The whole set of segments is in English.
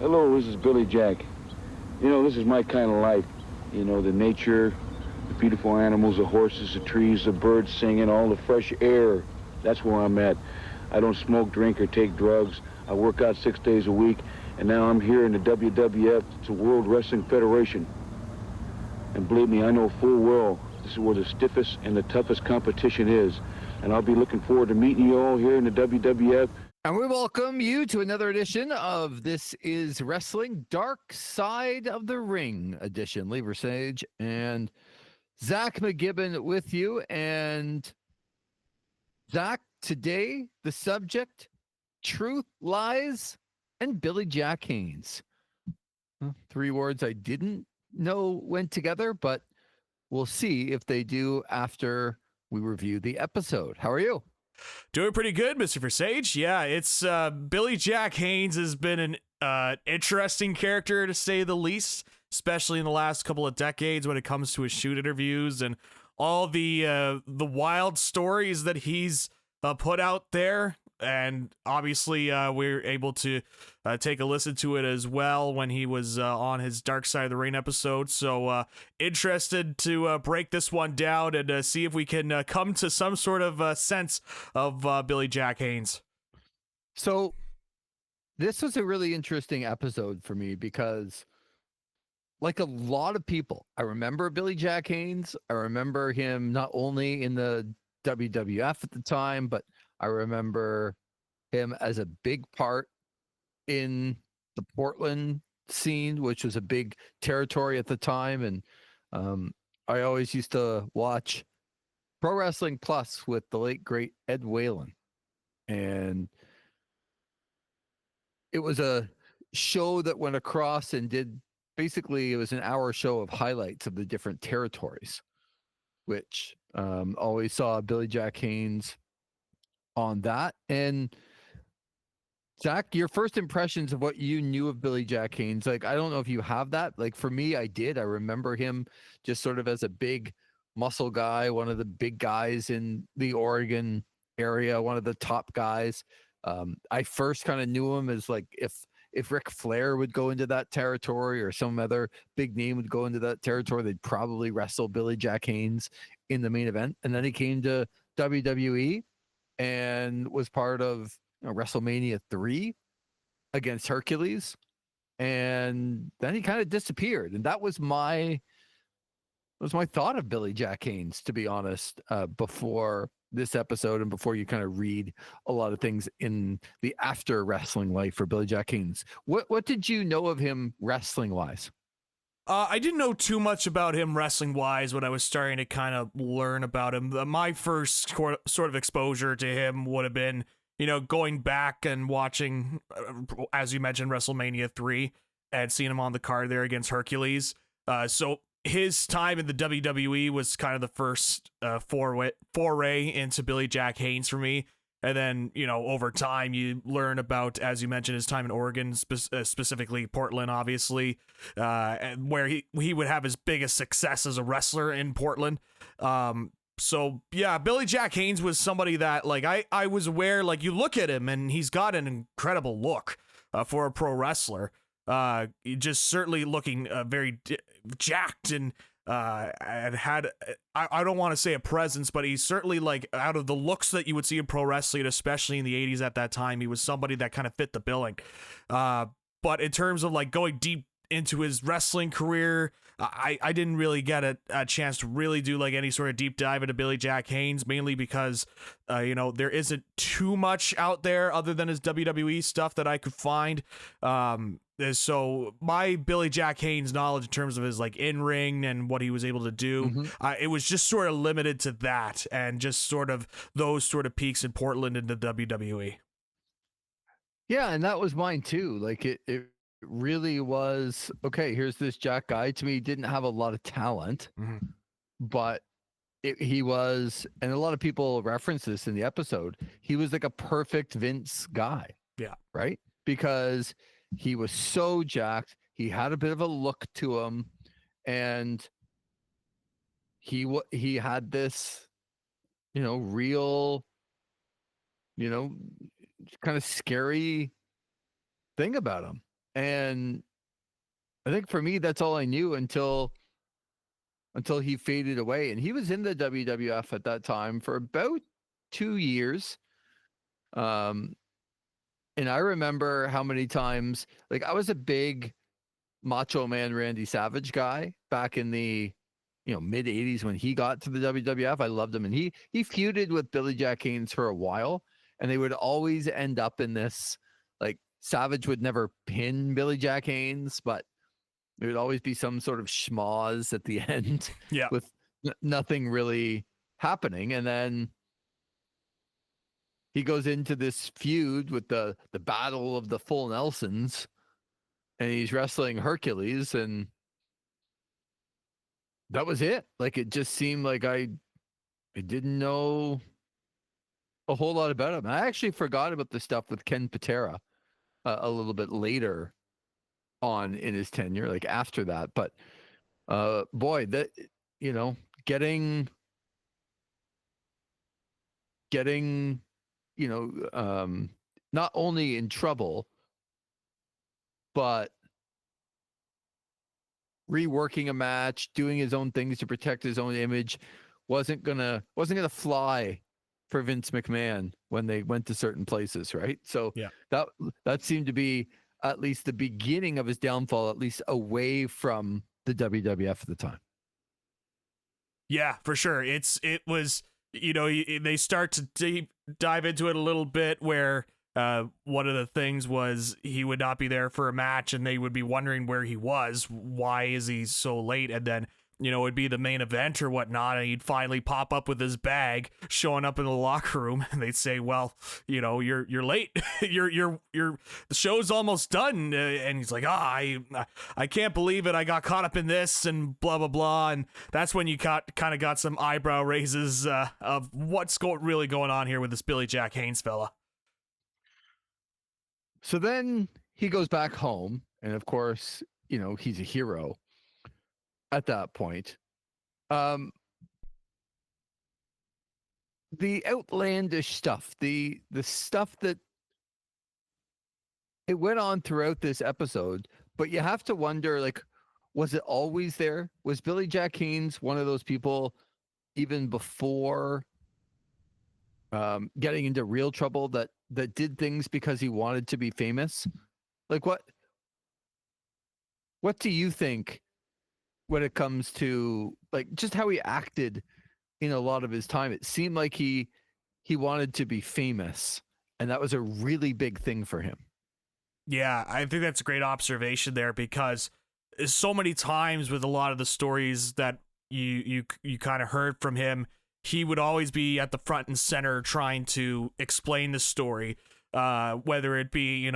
Hello, this is Billy Jack. You know, this is my kind of life. You know, the nature, the beautiful animals, the horses, the trees, the birds singing, all the fresh air. That's where I'm at. I don't smoke, drink, or take drugs. I work out 6 days a week, and now I'm here in the WWF. It's the World Wrestling Federation. And believe me, I know full well this is where the stiffest and the toughest competition is. And I'll be looking forward to meeting you all here in the WWF. And we welcome you to another edition of This Is Wrestling Dark Side of the Ring edition. Lee Versage and Zach McGibbon with you. And Zach, today the subject, truth, lies, and Billy Jack Haynes. Three words I didn't know went together, but we'll see if they do after we review the episode. How are you? Doing pretty good, Mr. Versage. Yeah, it's Billy Jack Haynes has been an interesting character, to say the least, especially in the last couple of decades when it comes to his shoot interviews and all the wild stories that he's put out there. And obviously, we're able to take a listen to it as well when he was on his Dark Side of the Ring episode. So interested to break this one down and see if we can come to some sort of sense of Billy Jack Haynes. So this was a really interesting episode for me because, like a lot of people, I remember Billy Jack Haynes. I remember him not only in the WWF at the time, but I remember him as a big part in the Portland scene, which was a big territory at the time. And I always used to watch Pro Wrestling Plus with the late, great Ed Whalen. And it was a show that went across and did, basically, it was an hour show of highlights of the different territories, which always saw Billy Jack Haynes on that. And Zach, your first impressions of what you knew of Billy Jack Haynes, like, I don't know if you have that. Like, for me, I did. I remember him just sort of as a big muscle guy, one of the big guys in the Oregon area, one of the top guys. I first kind of knew him as, like, if Ric Flair would go into that territory or some other big name would go into that territory, they'd probably wrestle Billy Jack Haynes in the main event. And then he came to WWE and was part of WrestleMania 3 against Hercules. And then he kind of disappeared. And that was my thought of Billy Jack Haynes, to be honest, before this episode and before you kind of read a lot of things in the after wrestling life for Billy Jack Haynes. What did you know of him wrestling wise? I didn't know too much about him wrestling-wise when I was starting to kind of learn about him. My first sort of exposure to him would have been, going back and watching, as you mentioned, WrestleMania 3 and seeing him on the card there against Hercules. So his time in the WWE was kind of the first foray into Billy Jack Haynes for me. And then, over time, you learn about, as you mentioned, his time in Oregon, specifically Portland, obviously, and where he would have his biggest success as a wrestler in Portland. So, yeah, Billy Jack Haynes was somebody that, like, I was aware, like, you look at him and he's got an incredible look for a pro wrestler. Just certainly looking very jacked and had, I don't want to say a presence, but he's certainly, like, out of the looks that you would see in pro wrestling, especially in the 80s at that time, he was somebody that kind of fit the billing. But in terms of, like, going deep into his wrestling career, I didn't really get a chance to really do, like, any sort of deep dive into Billy Jack Haynes, mainly because there isn't too much out there other than his WWE stuff that I could find. So my Billy Jack Haynes knowledge in terms of his, like, in-ring and what he was able to do, it was just sort of limited to that and just sort of those sort of peaks in Portland and the WWE. Yeah, and that was mine too. Like, it really was, okay, here's this Jack guy. To me, he didn't have a lot of talent, but he was, and a lot of people reference this in the episode, he was like a perfect Vince guy. Yeah. Right? Because he was so jacked. He had a bit of a look to him, and he had this, real, kind of scary thing about him. And I think for me, that's all I knew until he faded away. And he was in the WWF at that time for about 2 years. And I remember how many times, like, I was a big Macho Man Randy Savage guy back in the mid 80s when he got to the WWF. I loved him, and he feuded with Billy Jack Haynes for a while, and they would always end up in this, like, Savage would never pin Billy Jack Haynes, but there would always be some sort of schmoz at the end with nothing really happening. And then he goes into this feud with the Battle of the Full Nelsons, and he's wrestling Hercules, and that was it. Like, it just seemed like I didn't know a whole lot about him. I actually forgot about the stuff with Ken Patera a little bit later on in his tenure, like after that. But boy, that getting not only in trouble, but reworking a match, doing his own things to protect his own image wasn't gonna fly for Vince McMahon when they went to certain places, right? So that seemed to be at least the beginning of his downfall, at least away from the WWF at the time. Yeah, for sure. It was, they start to dive into it a little bit where one of the things was he would not be there for a match and they would be wondering where he was. Why is he so late? And then, it'd be the main event or whatnot, and he'd finally pop up with his bag, showing up in the locker room, and they'd say, "Well, you're late. the show's almost done." And he's like, I can't believe it. I got caught up in this and blah blah blah. And that's when you kind of got some eyebrow raises of what's really going on here with this Billy Jack Haynes fella. So then he goes back home, and of course, he's a hero at that point. The outlandish stuff, the stuff that it went on throughout this episode, but you have to wonder, like, was it always there? Was Billy Jack Haynes one of those people even before getting into real trouble that did things because he wanted to be famous? Like, what do you think when it comes to, like, just how he acted in a lot of his time? It seemed like he wanted to be famous, and that was a really big thing for him. Yeah, I think that's a great observation there, because so many times with a lot of the stories that you kind of heard from him, he would always be at the front and center trying to explain the story, whether it be,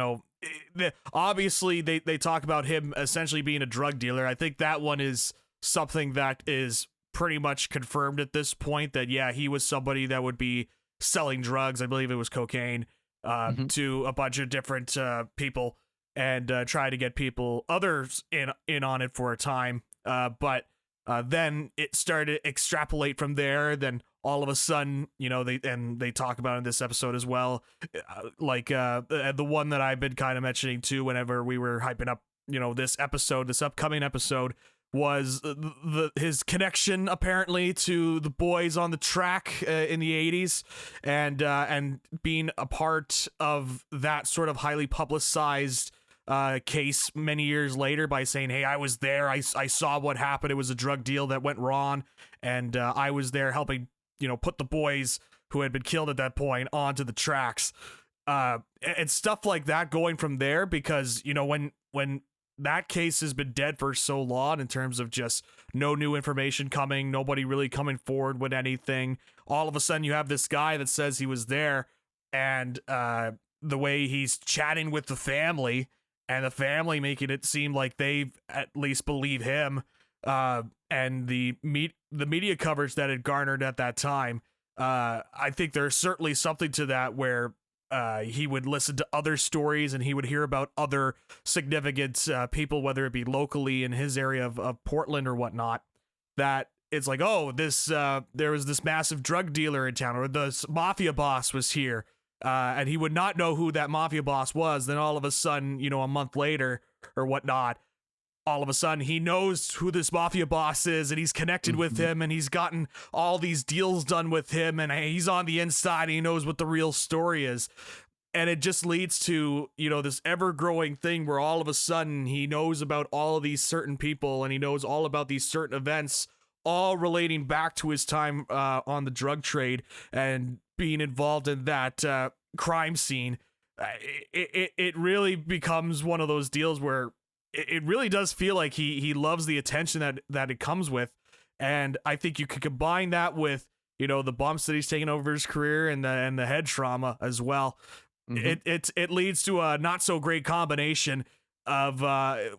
obviously they talk about him essentially being a drug dealer. I think that one is something that is pretty much confirmed at this point, that he was somebody that would be selling drugs. I believe it was cocaine to a bunch of different people, and try to get others in on it for a time. But then it started to extrapolate from there. Then all of a sudden, they talk about in this episode as well, like the one that I've been kind of mentioning too, whenever we were hyping up, this upcoming episode, was his connection apparently to the boys on the track in the 80s, and being a part of that sort of highly publicized case many years later by saying, "Hey, I was there. I saw what happened. It was a drug deal that went wrong, and I was there helping, put the boys who had been killed at that point onto the tracks." And stuff like that going from there, because when that case has been dead for so long in terms of just no new information coming, nobody really coming forward with anything, all of a sudden you have this guy that says he was there, and the way he's chatting with the family, and the family making it seem like they at least believe him, and the media coverage that it garnered at that time, I think there's certainly something to that, where he would listen to other stories and he would hear about other significant people, whether it be locally in his area of Portland or whatnot, that it's like, oh, there was this massive drug dealer in town, or this mafia boss was here, and he would not know who that mafia boss was. Then all of a sudden, a month later or whatnot, all of a sudden he knows who this mafia boss is, and he's connected with him, and he's gotten all these deals done with him, and he's on the inside, and he knows what the real story is. And it just leads to, this ever-growing thing where all of a sudden he knows about all of these certain people, and he knows all about these certain events, all relating back to his time on the drug trade and being involved in that crime scene. It really becomes one of those deals where it really does feel like he loves the attention that it comes with. And I think you could combine that with, the bumps that he's taken over his career and the head trauma as well. It leads to a not so great combination of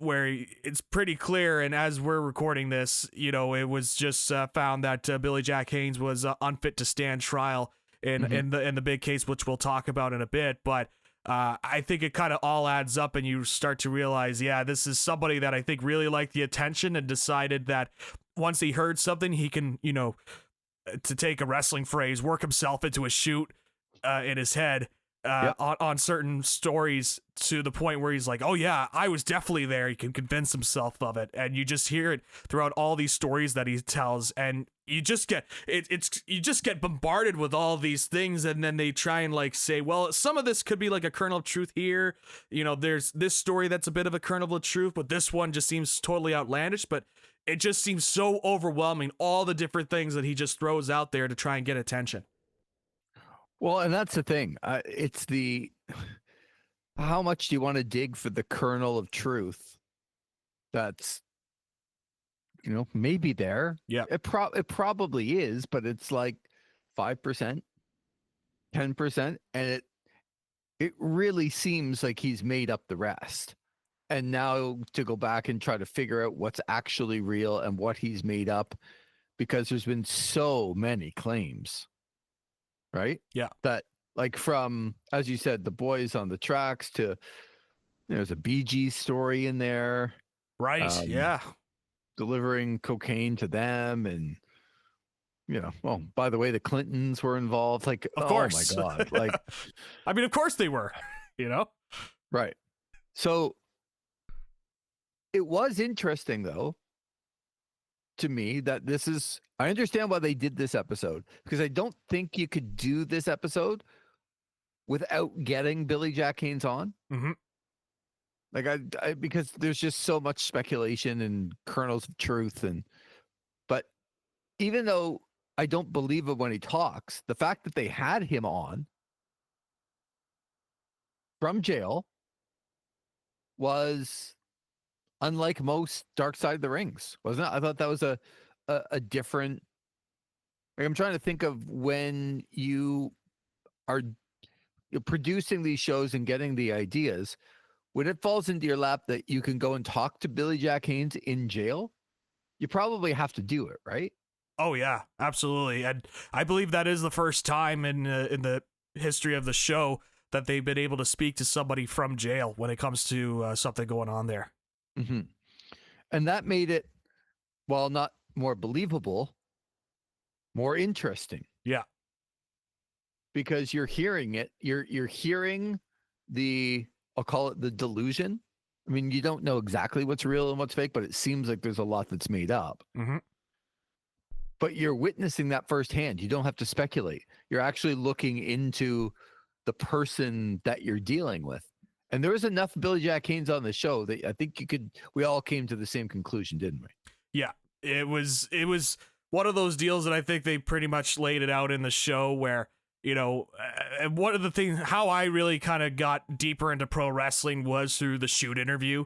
where it's pretty clear. And as we're recording this, it was just found that Billy Jack Haynes was unfit to stand trial in the big case, which we'll talk about in a bit. But I think it kind of all adds up, and you start to realize, this is somebody that I think really liked the attention and decided that once he heard something, he can, to take a wrestling phrase, work himself into a shoot in his head on certain stories, to the point where he's like, oh yeah, I was definitely there. He can convince himself of it. And you just hear it throughout all these stories that he tells, and you just get you just get bombarded with all these things, and then they try and say, well, some of this could be like a kernel of truth here. There's this story that's a bit of a kernel of truth, but this one just seems totally outlandish. But it just seems so overwhelming, all the different things that he just throws out there to try and get attention. Well, and that's the thing. It's how much do you want to dig for the kernel of truth that's, maybe there. Yeah. It probably is, but it's like 5%, 10%. And it really seems like he's made up the rest. And now to go back and try to figure out what's actually real and what he's made up, because there's been so many claims, right? Yeah. That from, as you said, the boys on the tracks to, there's a BG story in there. Right. Yeah. Delivering cocaine to them, and well, by the way, the Clintons were involved. Of course. Oh my God. I mean, of course they were, Right. So it was interesting, though, to me, that I understand why they did this episode, because I don't think you could do this episode without getting Billy Jack Haynes on. Mm-hmm. Because there's just so much speculation and kernels of truth, but even though I don't believe it when he talks, the fact that they had him on from jail was unlike most Dark Side of the Rings, wasn't it? I thought that was a different. I'm trying to think of when you're producing these shows and getting the ideas. When it falls into your lap that you can go and talk to Billy Jack Haynes in jail, you probably have to do it, right? Oh yeah, absolutely. And I believe that is the first time in the history of the show that they've been able to speak to somebody from jail when it comes to something going on there. Mm-hmm. And that made it, while not more believable, more interesting. Yeah. Because you're hearing it, you're hearing I'll call it the delusion. I mean, you don't know exactly what's real and what's fake, but it seems like there's a lot that's made up. Mm-hmm. But you're witnessing that firsthand. You don't have to speculate. You're actually looking into the person that you're dealing with. And there was enough Billy Jack Haynes on the show that I think we all came to the same conclusion, didn't we? Yeah, it was one of those deals that I think they pretty much laid it out in the show where, one of the things, how I really kind of got deeper into pro wrestling was through the shoot interview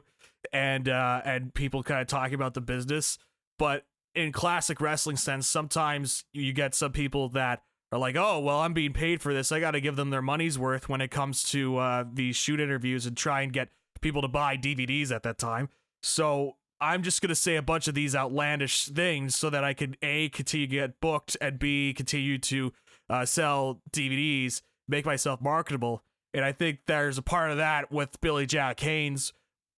and people kind of talking about the business. But in classic wrestling sense, sometimes you get some people that are like, oh, well, I'm being paid for this. I got to give them their money's worth when it comes to these shoot interviews and try and get people to buy DVDs at that time. So I'm just going to say a bunch of these outlandish things so that I can A, continue to get booked, and B, continue to sell DVDs, make myself marketable. And I think there's a part of that with Billy Jack Haynes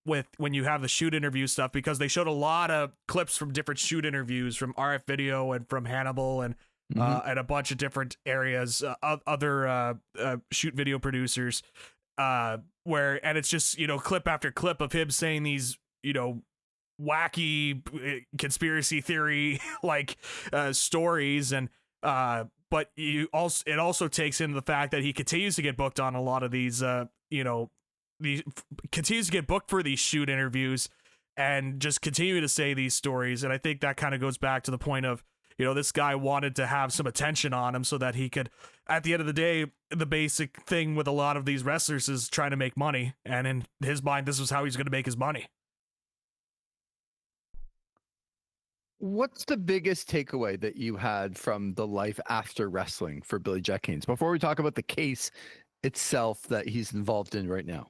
with when you have the shoot interview stuff, because they showed a lot of clips from different shoot interviews from RF Video and from Hannibal and a bunch of different areas, other shoot video producers. and it's just, clip after clip of him saying these, wacky conspiracy theory like stories, and but it also takes into the fact that he continues to get booked on a lot of these continues to get booked for these shoot interviews and just continue to say these stories. And I think that kind of goes back to the point of, this guy wanted to have some attention on him so that he could, at the end of the day, the basic thing with a lot of these wrestlers is trying to make money. And in his mind, this was how he's going to make his money. What's the biggest takeaway that you had from the life after wrestling for Billy Jack Haynes before we talk about the case itself that he's involved in right now?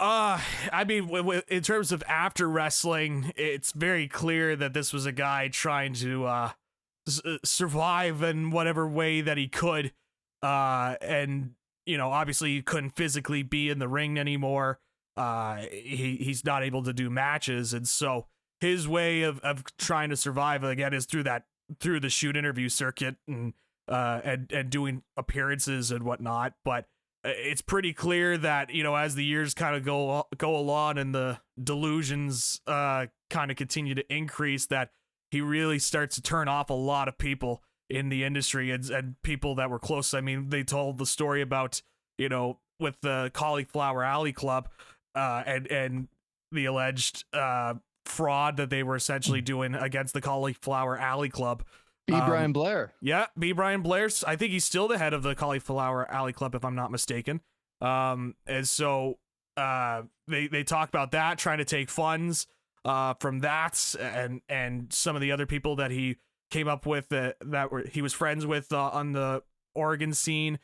I mean, in terms of after wrestling, it's very clear that this was a guy trying to survive in whatever way that he could. And, obviously he couldn't physically be in the ring anymore. He's not able to do matches. And so his way of trying to survive, again, is through the shoot interview circuit and doing appearances and whatnot. But it's pretty clear that, as the years kind of go along and the delusions kind of continue to increase, that he really starts to turn off a lot of people in the industry and people that were close. I mean, they told the story about, with the Cauliflower Alley Club and the alleged fraud that they were essentially doing against the Cauliflower Alley Club. B. Brian Blair. Yeah, B. Brian Blair's. I think he's still the head of the Cauliflower Alley Club, if I'm not mistaken. And so they talk about that, trying to take funds from that, and some of the other people that he came up with that he was friends with on the Oregon scene,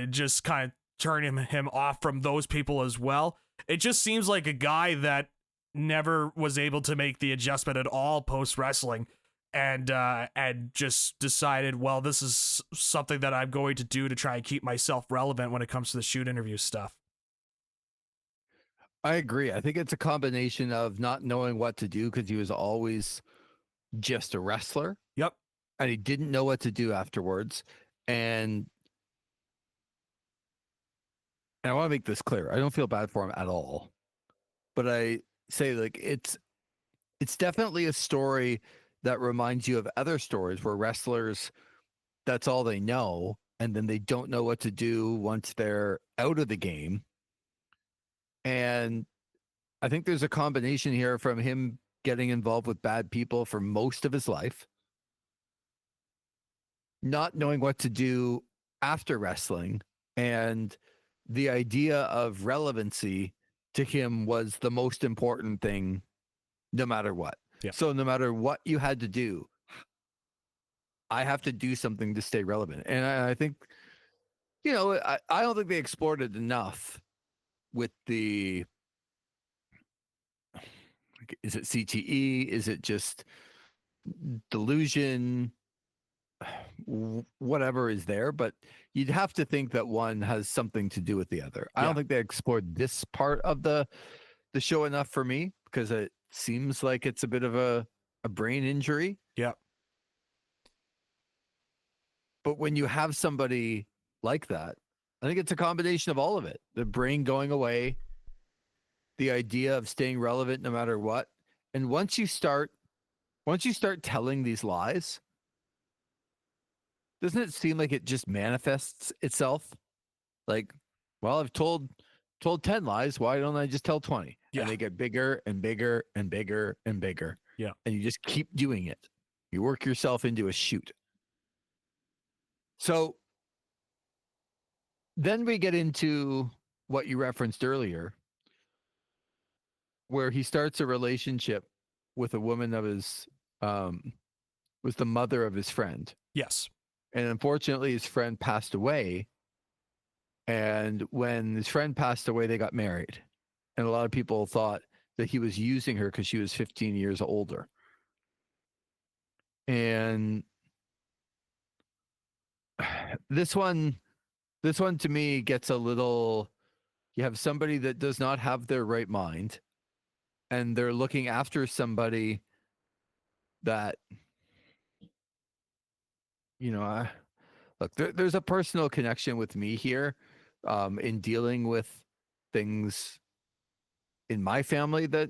just kind of turning him off from those people as well. It just seems like a guy that never was able to make the adjustment at all post wrestling. And just decided, well, this is something that I'm going to do to try and keep myself relevant when it comes to the shoot interview stuff. I agree. I think it's a combination of not knowing what to do because he was always just a wrestler. Yep. And he didn't know what to do afterwards. And I want to make this clear. I don't feel bad for him at all. But I say, like, it's definitely a story that reminds you of other stories where wrestlers, that's all they know, and then they don't know what to do once they're out of the game. And I think there's a combination here from him getting involved with bad people for most of his life, not knowing what to do after wrestling, and the idea of relevancy to him was the most important thing no matter what. Yeah. So no matter what you had to do, I have to do something to stay relevant. And I think, I don't think they explored it enough with the, is it CTE? Is it just delusion? Whatever is there, but you'd have to think that one has something to do with the other. I don't think they explored this part of the show enough for me, because it seems like it's a bit of a brain injury. Yeah. But when you have somebody like that, I think it's a combination of all of it. The brain going away, the idea of staying relevant no matter what. And once you start telling these lies, doesn't it seem like it just manifests itself? Like, well, I've told 10 lies. Why don't I just tell 20? Yeah. And they get bigger and bigger and bigger and bigger. Yeah. And you just keep doing it. You work yourself into a shoot. So then we get into what you referenced earlier, where he starts a relationship with a woman of his, was the mother of his friend. Yes. And unfortunately, his friend passed away. And when his friend passed away, they got married. And a lot of people thought that he was using her because she was 15 years older. And this one to me gets a little, you have somebody that does not have their right mind, and they're looking after somebody that, look, there's a personal connection with me here. in dealing with things in my family that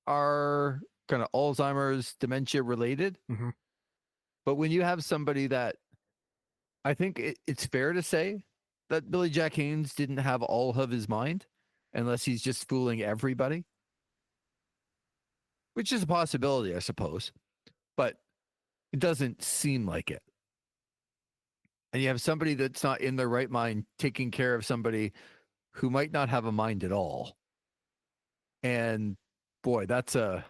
are kind of Alzheimer's, dementia related. Mhm. But when you have somebody that, I think it's fair to say that Billy Jack Haynes didn't have all of his mind, unless he's just fooling everybody, which is a possibility, I suppose. But it doesn't seem like it. And you have somebody that's not in their right mind taking care of somebody who might not have a mind at all. And boy, that's a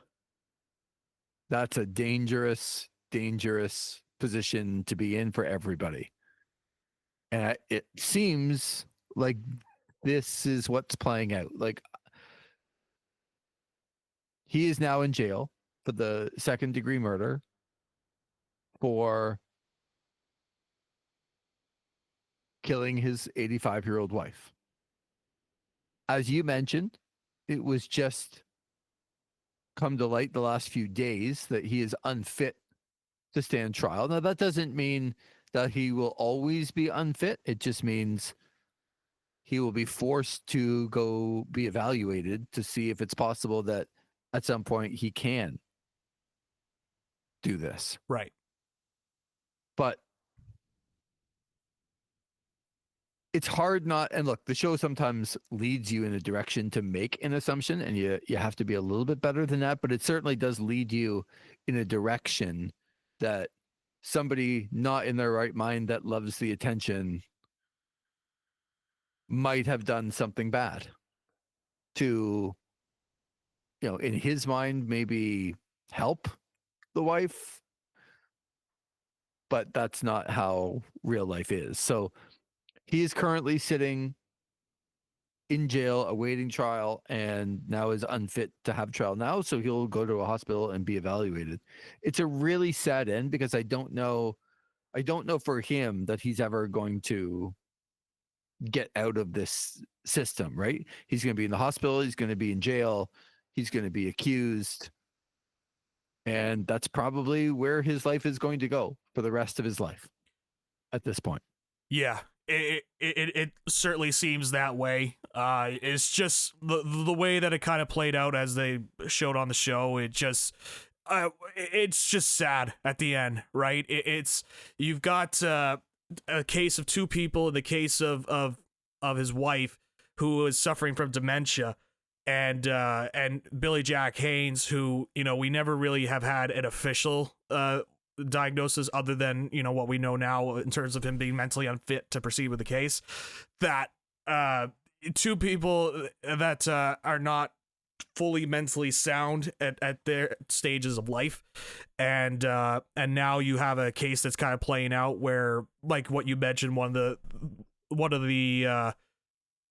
dangerous, dangerous position to be in for everybody. And it seems like this is what's playing out. Like, he is now in jail for the second-degree murder for killing his 85-year-old wife. As you mentioned, it was just come to light the last few days that he is unfit to stand trial. Now, that doesn't mean that he will always be unfit. It just means he will be forced to go be evaluated to see if it's possible that at some point he can do this. Right. But it's hard not, and look, the show sometimes leads you in a direction to make an assumption, and you have to be a little bit better than that, but it certainly does lead you in a direction that somebody not in their right mind that loves the attention might have done something bad to, in his mind, maybe help the wife, but that's not how real life is. So he is currently sitting in jail awaiting trial and now is unfit to have trial now, so he'll go to a hospital and be evaluated. It's a really sad end because I don't know for him that he's ever going to get out of this system, right? He's going to be in the hospital, he's going to be in jail, he's going to be accused, and that's probably where his life is going to go for the rest of his life at this point. Yeah, it certainly seems that way. It's just the way that it kind of played out as they showed on the show. It's just sad at the end, right? You've got a case of two people in the case of his wife who is suffering from dementia, and Billy Jack Haynes, who we never really have had an official diagnosis other than what we know now in terms of him being mentally unfit to proceed with the case. That two people that are not fully mentally sound at their stages of life, and now you have a case that's kind of playing out where, like what you mentioned, one of the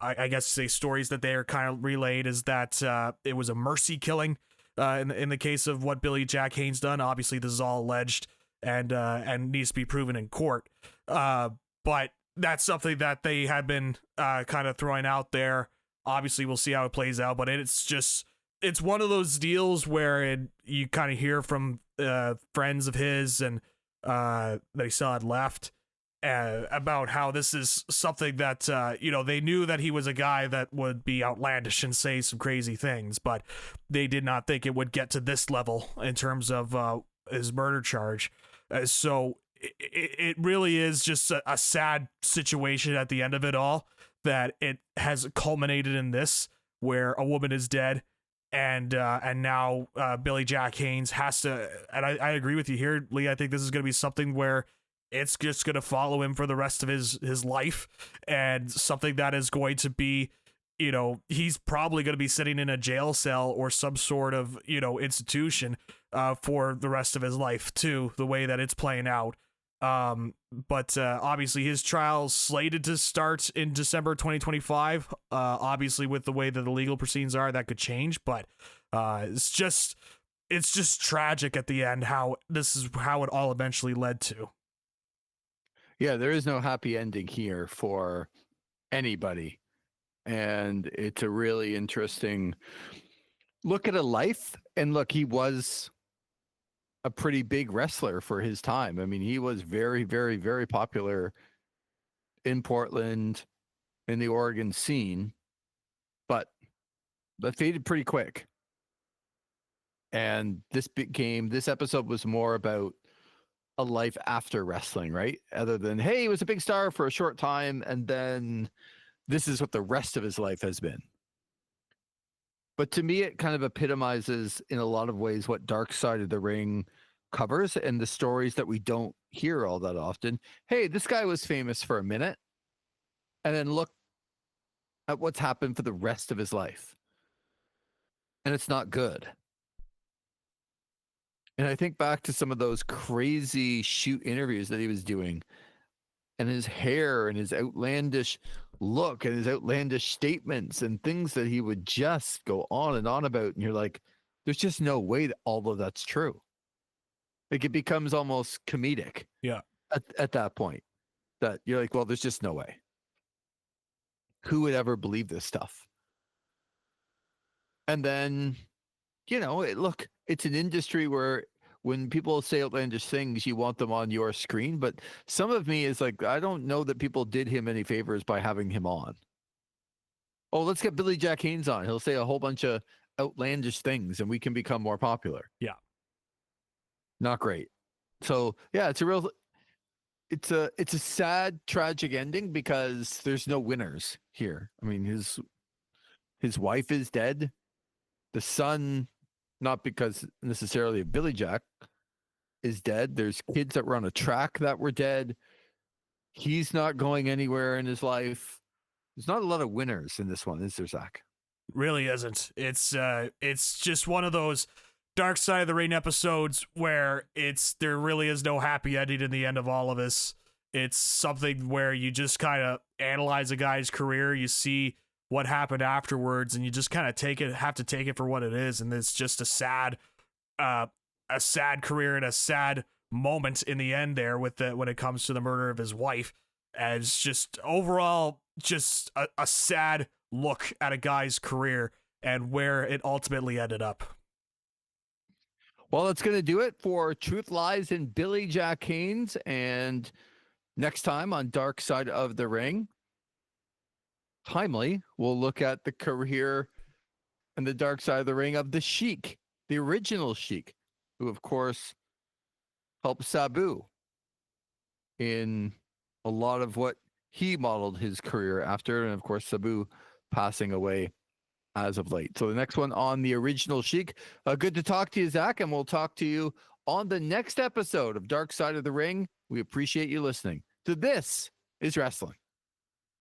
I guess say stories that they are kind of relayed is that it was a mercy killing in the case of what Billy Jack Haynes done. Obviously this is all alleged and needs to be proven in court, but that's something that they had been kind of throwing out there. Obviously we'll see how it plays out, but it's one of those deals where you kind of hear from friends of his and that he still had left about how this is something that they knew that he was a guy that would be outlandish and say some crazy things, but they did not think it would get to this level in terms of his murder charge. So it really is just a sad situation at the end of it all, that it has culminated in this, where a woman is dead, and now Billy Jack Haynes has to, and I agree with you here, Lee. I think this is going to be something where it's just going to follow him for the rest of his life, and something that is going to be, he's probably going to be sitting in a jail cell or some sort of, institution for the rest of his life too, the way that it's playing out. But obviously his trial's slated to start in December 2025. Obviously with the way that the legal proceedings are, that could change, but it's just tragic at the end how this is how it all eventually led to. Yeah, there is no happy ending here for anybody. And it's a really interesting look at a life. And look, he was a pretty big wrestler for his time. I mean, he was very, very, very popular in Portland in the Oregon scene, but that faded pretty quick. And this episode was more about a life after wrestling, right? Other than, hey, he was a big star for a short time, and then this is what the rest of his life has been. But to me, it kind of epitomizes in a lot of ways what Dark Side of the Ring covers and the stories that we don't hear all that often. Hey, this guy was famous for a minute, and then look at what's happened for the rest of his life. And it's not good. And I think back to some of those crazy shoot interviews that he was doing, and his hair and his outlandish look and his outlandish statements and things that he would just go on and on about. And you're like, there's just no way that all of that's true. Like, it becomes almost comedic. Yeah. At that point, that you're like, well, there's just no way. Who would ever believe this stuff? And then, it's an industry where when people say outlandish things, you want them on your screen. But some of me is like, I don't know that people did him any favors by having him on. Oh, let's get Billy Jack Haynes on. He'll say a whole bunch of outlandish things and we can become more popular. Yeah. Not great. So yeah, it's a sad, tragic ending because there's no winners here. I mean, his wife is dead. The son, not because necessarily of Billy Jack, is dead. There's kids that were on a track that were dead. He's not going anywhere in his life. There's not a lot of winners in this one, is there, Zach? Really isn't. It's just one of those Dark Side of the Ring episodes where there really is no happy ending in the end of all of this. It's something where you just kind of analyze a guy's career, you see what happened afterwards, and you just kind of have to take it for what it is. And it's just a sad career and a sad moment in the end there when it comes to the murder of his wife. And it's just overall just a sad look at a guy's career and where it ultimately ended up. Well, that's going to do it for Truth Lies in Billy Jack Haynes. And next time on Dark Side of the Ring, timely, we'll look at the career and the Dark Side of the Ring of the Sheik, the original Sheik, who, of course, helped Sabu in a lot of what he modeled his career after. And, of course, Sabu passing away as of late. So the next one on the original Sheik. Good to talk to you, Zach, and we'll talk to you on the next episode of Dark Side of the Ring. We appreciate you listening to This Is Wrestling.